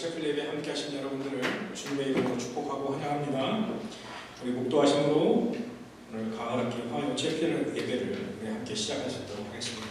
채플 예배 함께 하신 여러분들을 주님의 이름으로 축복하고 환영합니다. 우리 목도하심으로 오늘 가을학기 화요 채플 예배를 함께 시작할 수 있도록 하겠습니다.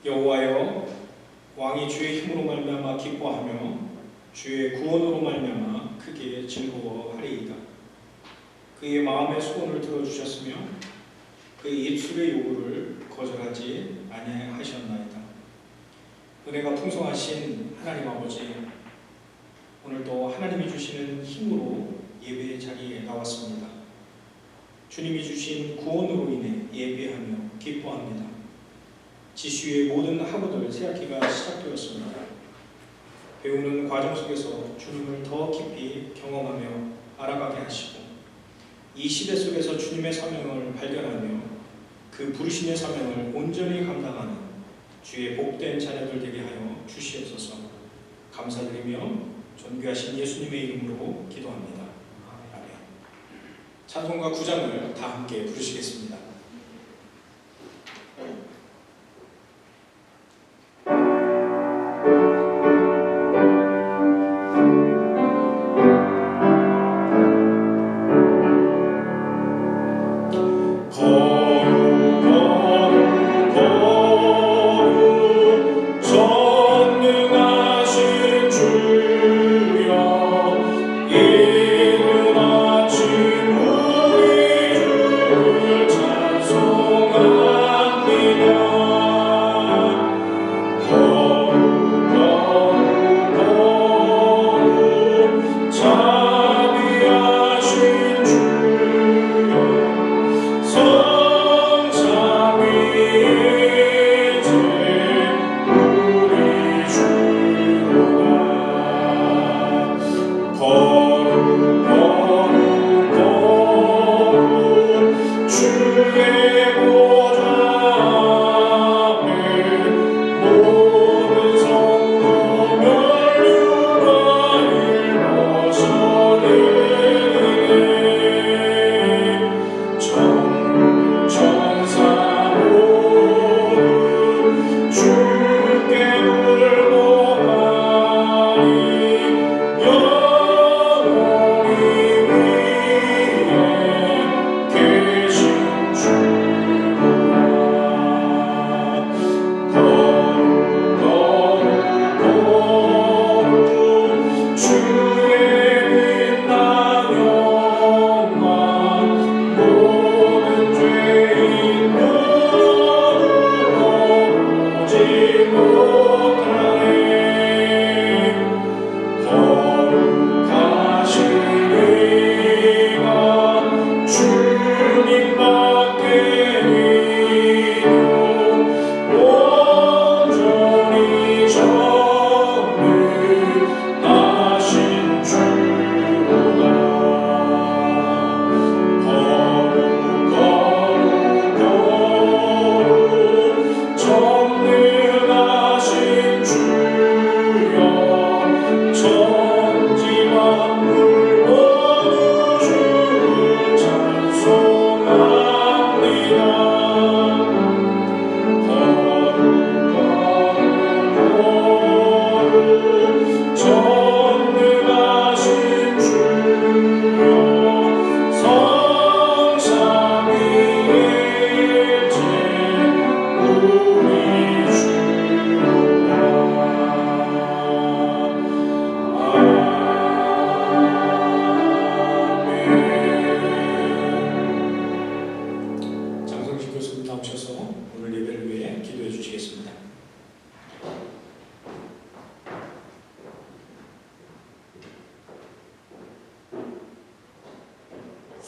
여호와여, 왕이 주의 힘으로 말미암아 기뻐하며 주의 구원으로 말미암아 크게 즐거워하리이다. 그의 마음의 소원을 들어주셨으며 그의 입술의 요구를 거절하지 아니하셨나이다. 은혜가 풍성하신 하나님 아버지, 오늘도 하나님이 주시는 힘으로 예배의 자리에 나왔습니다. 주님이 주신 구원으로 인해 예배하며 기뻐합니다. 지수의 모든 학우들 새학기가 시작되었습니다. 배우는 과정 속에서 주님을 더 깊이 경험하며 알아가게 하시고 이 시대 속에서 주님의 사명을 발견하며 그 부르심의 사명을 온전히 감당하는 주의 복된 자녀들 되게 하여 주시옵소서. 감사드리며 존귀하신 예수님의 이름으로 기도합니다. 아멘. 찬송가 9장을 다 함께 부르시겠습니다. 이른 아침 우리 주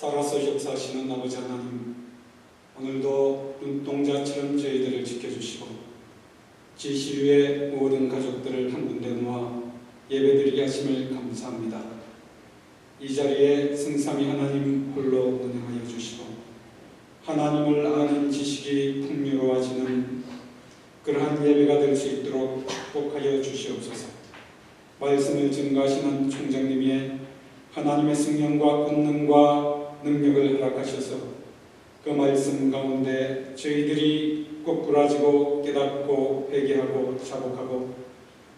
살아서 역사하시는 아버지 하나님, 오늘도 눈동자처럼 저희들을 지켜주시고 지시위의 모든 가족들을 한 군데 모아 예배드리게 하심을 감사합니다. 이 자리에 성삼위 하나님 홀로 운행하여 주시고 하나님을 아는 지식이 풍요로워지는 그러한 예배가 될 수 있도록 축복하여 주시옵소서. 말씀을 증거하시는 총장님의 하나님의 성령과 권능과 능력을 허락하셔서 그 말씀 가운데 저희들이 꼬꾸라지고 깨닫고 회개하고 자복하고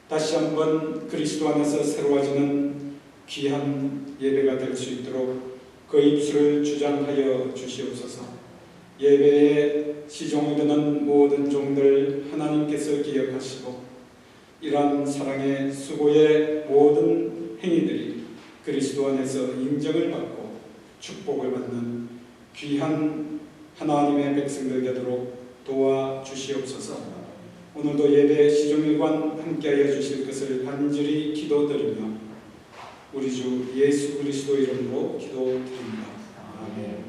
다시 한번 그리스도 안에서 새로워지는 귀한 예배가 될 수 있도록 그 입술을 주장하여 주시옵소서. 예배에 시종이 드는 모든 종들 하나님께서 기억하시고 이러한 사랑의 수고의 모든 행위들이 그리스도 안에서 인정을 받고 축복을 받는 귀한 하나님의 백성들 되도록 도와주시옵소서. 오늘도 예배 시종일관 함께하여 주실 것을 간절히 기도드리며 우리 주 예수 그리스도 이름으로 기도드립니다. 아멘.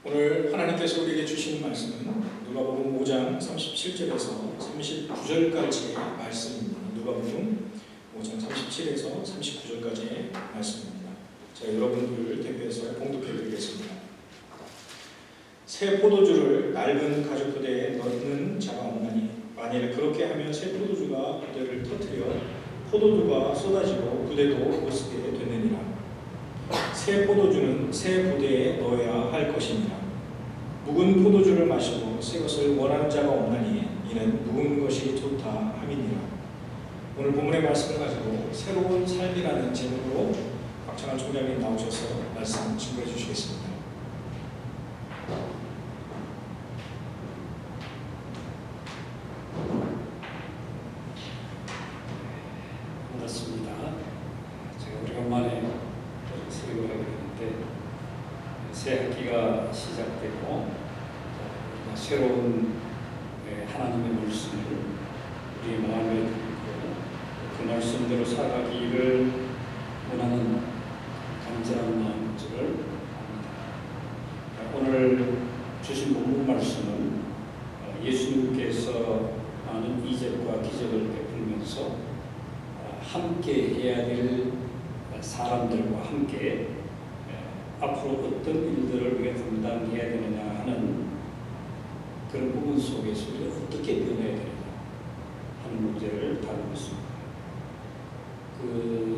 오늘 하나님께서 우리에게 주시는 말씀은 누가복음 5장 37절에서 39절까지의 말씀입니다. 누가복음 5장 37에서 39절까지의 말씀입니다. 자, 여러분들을 대표해서 봉독해 드리겠습니다. 새 포도주를 낡은 가죽 부대에 넣는 자가 없나니 만일 그렇게 하면 새 포도주가 부대를 터뜨려 포도주가 쏟아지고 부대도 못쓰게 되느니라. 새 포도주는 새 부대에 넣어야 할 것이니라. 묵은 포도주를 마시고 새 것을 원하는 자가 없나니 이는 묵은 것이 좋다 함이니라. 오늘 본문의 말씀을 가지고 새로운 삶이라는 제목으로 박찬환 총장님 나오셔서 말씀 증거해 주시겠습니다. 반갑습니다. 제가 오래간만에 설교를 하게 되는데 새 학기가 시작되고 새로운 하나님의 말씀을 우리 마음에 듣고 그 말씀대로 살아가기를 원하는 간절한 마음을 합니다. 오늘 주신 본문 말씀은 예수님께서 많은 이적과 기적을 베풀면서 함께 해야 될 사람들과 함께 앞으로 어떤 일들을 우리가 감당해야 되느냐 하는 그런 부분 속에서 우리가 어떻게 변해야 되느냐 하는 문제를 다루고 있습니다.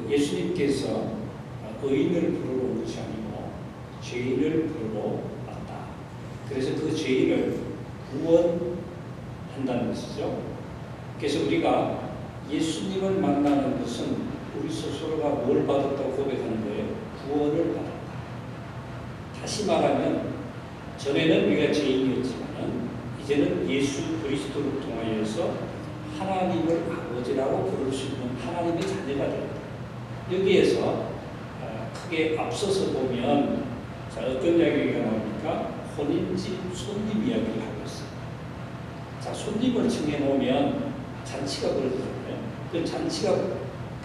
예수님께서 의인을 부르러 온 것이 아니고 죄인을 부르러 왔다. 그래서 그 죄인을 구원한다는 것이죠. 그래서 우리가 예수님을 만나는 것은 우리 스스로가 뭘 받았다고 고백하는 거예요? 구원을 받았다. 다시 말하면 전에는 우리가 죄인이었지만 이제는 예수 그리스도를 통하여서 하나님을 아버지라고 부를 수 있는 하나님의 자녀가 됩니다. 여기에서 크게 앞서서 보면 자, 어떤 이야기가 나옵니까? 혼인집 손님 이야기를 하고 있습니다. 자, 손님을 정해놓으면 잔치가 벌어지잖아요. 그 잔치가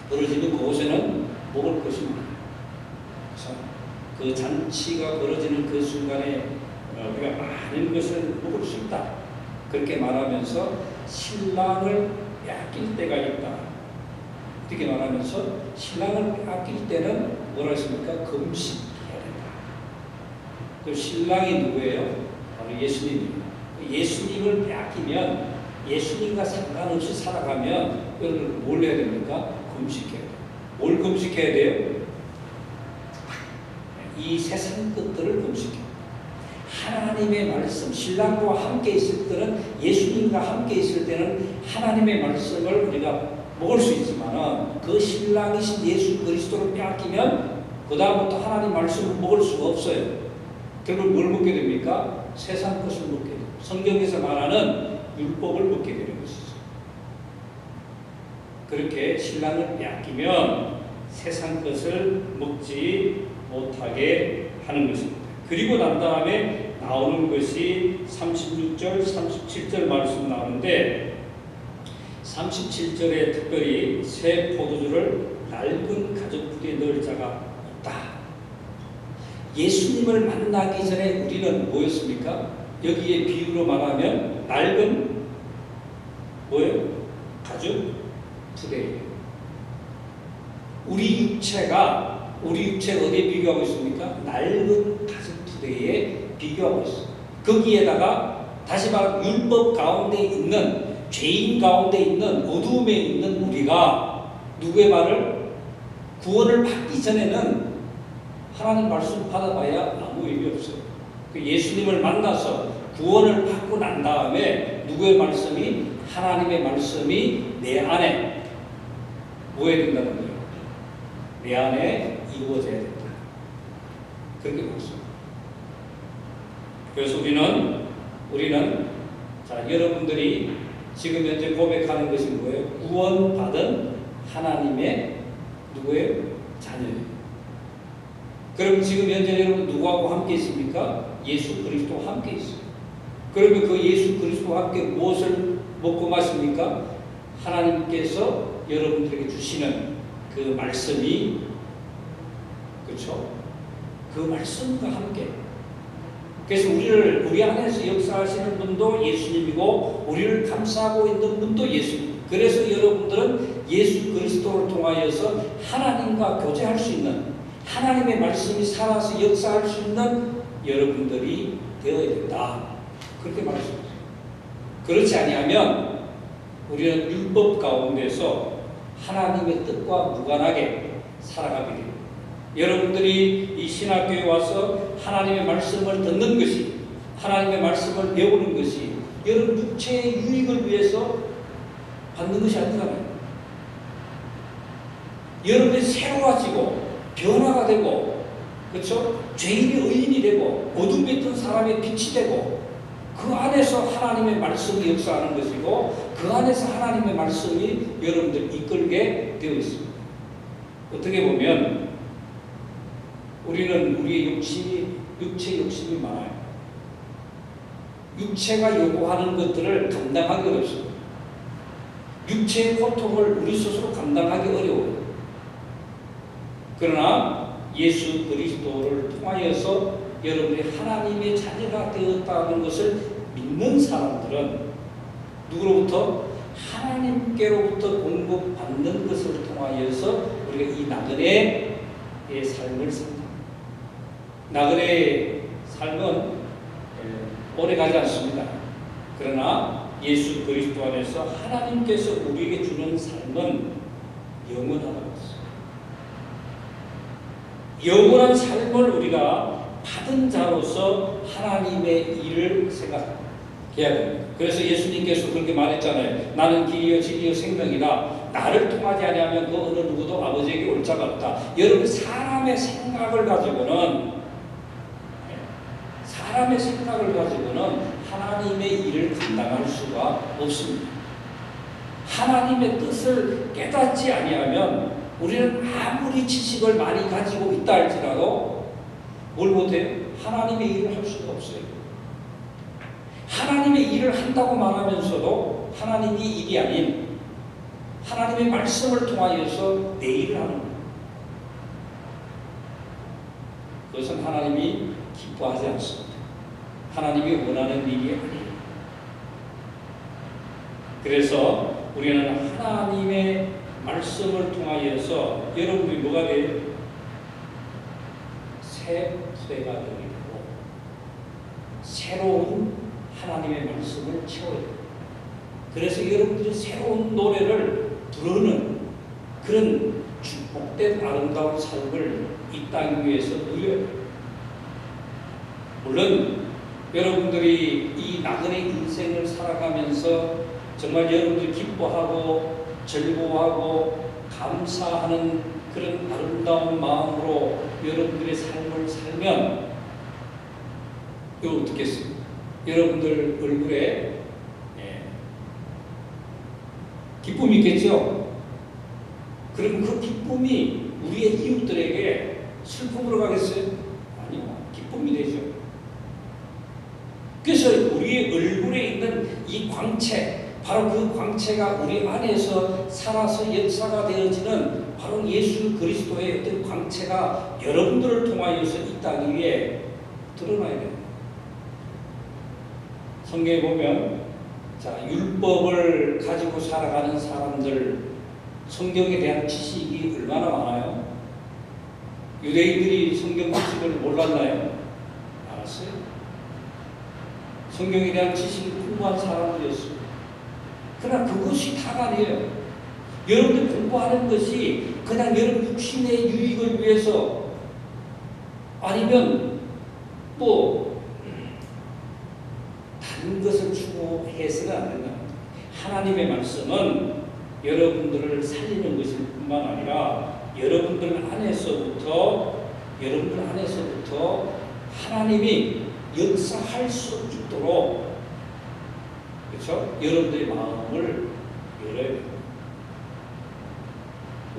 벌어지는 그곳에는 먹을 것이 많아요. 그래서 그 잔치가 벌어지는 그 순간에 우리가 많은 것을 먹을 수 있다. 그렇게 말하면서 신랑을 빼앗길 때가 있다. 이렇게 말하면서 신랑을 빼앗길 때는 뭐라 했습니까? 금식해야 된다. 그 신랑이 누구예요? 바로 예수님입니다. 예수님을 빼앗기면 예수님과 상관없이 살아가면 여러분 뭘 해야 됩니까? 금식해야 돼요. 뭘 금식해야 돼요? 이 세상 것들을 금식해요. 하나님의 말씀, 신랑과 함께 있을 때는 예수님과 함께 있을 때는 하나님의 말씀을 우리가 먹을 수 있지만 그 신랑이신 예수 그리스도를 빼앗기면 그 다음부터 하나님 말씀을 먹을 수가 없어요. 결국 뭘 먹게 됩니까? 세상 것을 먹게 돼요. 성경에서 말하는 율법을 먹게 되는 것이죠. 그렇게 신랑을 빼앗기면 세상 것을 먹지 못하게 하는 것입니다. 그리고 난 다음에 나오는 것이 36절, 37절 말씀 나오는데 37절에 특별히 새 포도주를 낡은 가죽부대에 넣을 자가 없다. 예수님을 만나기 전에 우리는 뭐였습니까? 여기에 비유로 말하면 낡은 뭐예요? 가죽 부대예요. 우리 육체가 어디에 비교하고 있습니까? 낡은 가죽 부대에 비교하고 있어요. 거기에다가 다시 말하면 율법 가운데 있는 죄인 가운데 있는 어두움에 있는 우리가 누구의 말을 구원을 받기 전에는 하나님 말씀 받아봐야 아무 의미 없어요. 예수님을 만나서 구원을 받고 난 다음에 누구의 말씀이 하나님의 말씀이 내 안에 뭐 해야 된다는 거예요? 내 안에 이루어져야 된다. 그렇게 봤습니다. 그래서 우리는 자 여러분들이 지금 현재 고백하는 것이 뭐예요? 구원받은 하나님의 누구예요? 자녀예요. 그럼 지금 현재 여러분 누구하고 함께 있습니까? 예수 그리스도와 함께 있어요. 그러면 그 예수 그리스도와 함께 무엇을 먹고 마십니까? 하나님께서 여러분들에게 주시는 그 말씀이 그렇죠? 그 말씀과 함께. 그래서 우리 안에서 역사하시는 분도 예수님이고 우리를 감싸고 있는 분도 예수님. 그래서 여러분들은 예수 그리스도를 통하여서 하나님과 교제할 수 있는 하나님의 말씀이 살아서 역사할 수 있는 여러분들이 되어야 된다. 그렇게 말씀하세요. 그렇지 아니하면 우리는 율법 가운데서 하나님의 뜻과 무관하게 살아가게 됩니다. 여러분들이 이 신학교에 와서 하나님의 말씀을 듣는 것이 하나님의 말씀을 배우는 것이 여러분 육체의 유익을 위해서 받는 것이 아니잖아요. 여러분이 새로워지고 변화가 되고 그렇죠? 죄인이 의인이 되고 어둠에 있던 사람의 빛이 되고 그 안에서 하나님의 말씀이 역사하는 것이고 그 안에서 하나님의 말씀이 여러분들 이끌게 되어 있습니다. 어떻게 보면 우리는 우리의 육체 욕심이 많아요. 육체가 요구하는 것들을 감당하기 어렵습니다. 육체의 고통을 우리 스스로 감당하기 어려워요. 그러나 예수 그리스도를 통하여서 여러분이 하나님의 자녀가 되었다는 것을 믿는 사람들은 누구로부터? 하나님께로부터 공급받는 것을 통하여서 우리가 이 나그네의 삶을 산다. 나그네의 삶은 오래 가지 않습니다. 그러나 예수 그리스도 안에서 하나님께서 우리에게 주는 삶은 영원하다고 했어요. 영원한 삶을 우리가 받은 자로서 하나님의 일을 생각해야 됩니다. 그래서 예수님께서 그렇게 말했잖아요. 나는 길이요 진리요 생명이라 나를 통하지 아니하면 그 어느 누구도 아버지에게 올 자가 없다. 여러분 사람의 생각을 가지고는 하나님의 일을 감당할 수가 없습니다. 하나님의 뜻을 깨닫지 아니하면 우리는 아무리 지식을 많이 가지고 있다 할지라도 뭘 못해요? 하나님의 일을 할 수가 없어요. 하나님의 일을 한다고 말하면서도 하나님이 일이 아닌 하나님의 말씀을 통하여서 내 일을 하는 거예요. 그것은 하나님이 기뻐하지 않습니다. 하나님이 원하는 일이 아니에요. 그래서 우리는 하나님의 말씀을 통하여서 여러분들이 뭐가 돼요? 새 쇠가 되고 새로운 하나님의 말씀을 채워야 돼요. 그래서 여러분들이 새로운 노래를 부르는 그런 축복된 아름다운 삶을 이 땅 위에서 누려야 돼요. 물론 여러분들이 이 나그네 인생을 살아가면서 정말 여러분들이 기뻐하고 즐거워하고 감사하는 그런 아름다운 마음으로 여러분들의 삶을 살면 이거 어떻겠어요? 여러분들 얼굴에 기쁨이 있겠죠? 그럼 그 기쁨이 우리의 이웃들에게 슬픔으로 가겠어요? 아니요. 기쁨이 되죠. 그래서 우리의 얼굴에 있는 이 광채, 바로 그 광채가 우리 안에서 살아서 역사가 되어지는 바로 예수 그리스도의 어떤 광채가 여러분들을 통하여서 이 땅 위에 드러나야 됩니다. 성경에 보면 율법을 가지고 살아가는 사람들, 성경에 대한 지식이 얼마나 많아요? 유대인들이 성경 지식을 몰랐나요? 알았어요. 성경에 대한 지식이 풍부한 사람들이었어요. 그러나 그것이 다가 아니에요. 여러분들 공부하는 것이 그냥 여러분 육신의 유익을 위해서 아니면 다른 것을 추구해서는 안 된다. 하나님의 말씀은 여러분들을 살리는 것일 뿐만 아니라 여러분들 안에서부터 하나님이 역사할 수 있도록, 그렇죠? 여러분들의 마음을 열어야 됩니다.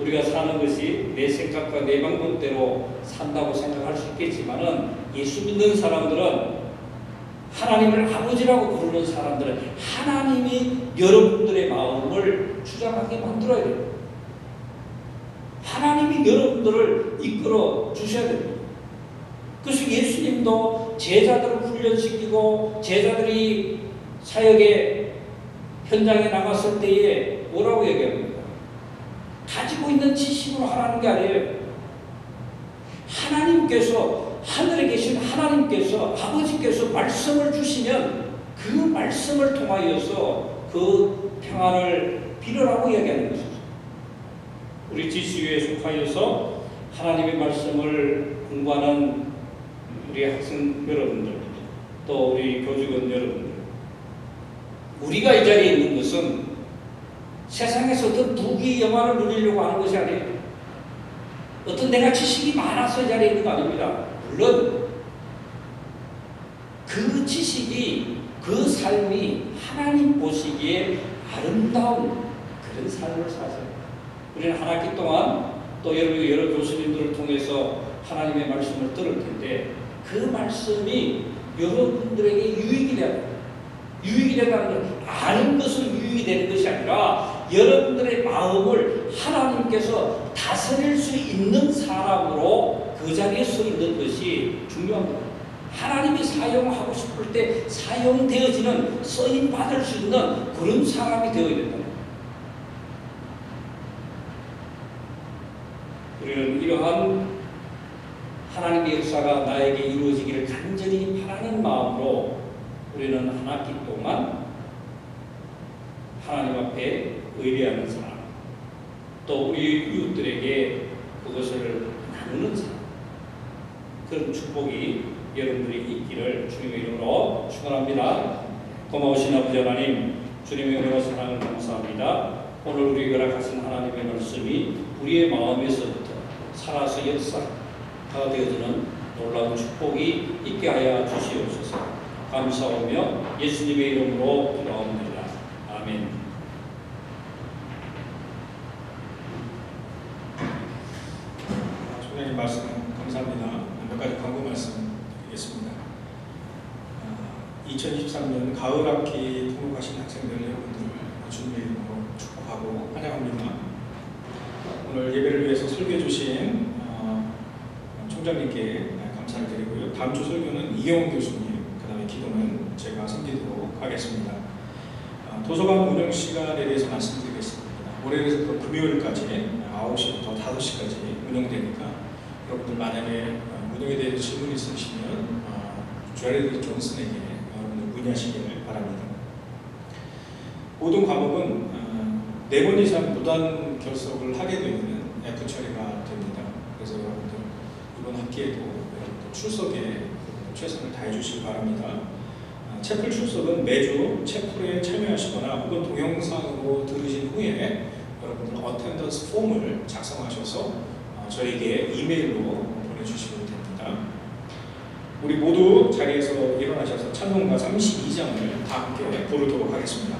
우리가 사는 것이 내 생각과 내 방법대로 산다고 생각할 수 있겠지만은 예수 믿는 사람들은, 하나님을 아버지라고 부르는 사람들은 하나님이 여러분들의 마음을 주장하게 만들어야 돼요. 하나님이 여러분들을 이끌어 주셔야 됩니다. 그래서 예수님도 제자들을 훈련시키고 제자들이 사역의 현장에 나갔을 때에 뭐라고 얘기합니까? 가지고 있는 지식으로 하라는 게 아니에요. 하나님께서, 하늘에 계신 하나님께서, 아버지께서 말씀을 주시면 그 말씀을 통하여서 그 평안을 빌으라고 이야기하는 것이죠. 우리 GCU에 속하여서 하나님의 말씀을 공부하는 우리 학생 여러분들, 또 우리 교직원 여러분들, 우리가 이 자리에 있는 것은 세상에서 어떤 부귀 영화를 누리려고 하는 것이 아니에요. 어떤 내가 지식이 많아서 이 자리에 있는 거 아닙니다. 물론 그 지식이, 그 삶이 하나님 보시기에 아름다운 그런 삶을 사세요. 우리는 한 학기 동안 또 여러 교수님들을 통해서 하나님의 말씀을 들을 텐데 그 말씀이 여러분들에게 유익이 되는, 유익이 된다는 건 아는 것은 유익이 되는 것이 아니라 여러분들의 마음을 하나님께서 다스릴 수 있는 사람으로 그 자리에 서 있는 것이 중요합니다. 하나님이 사용하고 싶을 때 사용되어지는, 쓰임 받을 수 있는 그런 사람이 되어야 된다. 우리는 이러한 하나님의 역사가 나에게 이루어지기를 간절히 바라는 마음으로 우리는 한 학기 동안 하나님 앞에 의뢰하는 사람, 또 우리 이웃들에게 그것을 나누는 사람, 그런 축복이 여러분들이 있기를 주님의 이름으로 축원합니다. 고마우신 아버지 하나님, 주님의 은혜와 사랑을 감사합니다. 오늘 우리에게 허락하신 하나님의 말씀이 우리의 마음에서부터 살아서 역사가 되어지는 놀라운 축복이 있게 하여 주시옵소서. 감사하며 예수님의 이름으로 기도합니다. 아멘. 총장님 말씀 감사합니다. 몇 가지 광고 말씀 드리겠습니다. 2023년 가을 학기 등록하신 학생들 여러분들을 주님의 이름으로 축복하고 환영합니다. 오늘 예배를 위해서 설교해 주신 총장님께 감사를 드리고요. 다음 주 설교는 이경훈 교수님, 그 다음에 기도는 제가 섬기도록 하겠습니다. 도서관 운영 시간에 대해서 말씀드리겠습니다. 월요일에서부터 금요일까지 9시부터 5시까지 운영되니까 여러분들 만약에 운영에 대해서 질문 있으시면 조레드 존슨에게 여러분들 문의하시기를 바랍니다. 모든 과목은 4번 이상 무단 결석을 하게 되면 F 처리가 됩니다. 그래서 여러분들 이번 학기에도 여러분들 출석에 최선을 다해 주시기 바랍니다. 채플 출석은 매주 채플에 참여하시거나 혹은 동영상으로 들으신 후에 여러분들 어텐던스 폼을 작성하셔서 저에게 이메일로 보내주시면 됩니다. 우리 모두 자리에서 일어나셔서 찬송가 32장을 다 함께 부르도록 하겠습니다.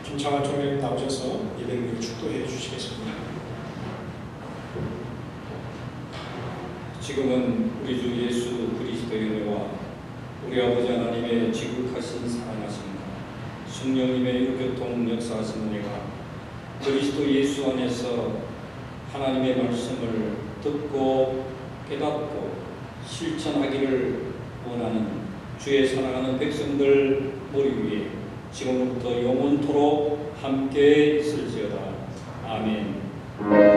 김창환 총장님 나오셔서 예배를 축도해 주시겠습니다. 지금은 우리 주 예수 그리스도의 은혜와 우리 아버지 하나님의 지극하신 사랑하심과 성령님의 교통 역사하신 은혜가 그리스도 예수 안에서 하나님의 말씀을 듣고 깨닫고 실천하기를 원하는 주의 사랑하는 백성들 머리 위에 지금부터 영원토록 함께 있을지어다. 아멘.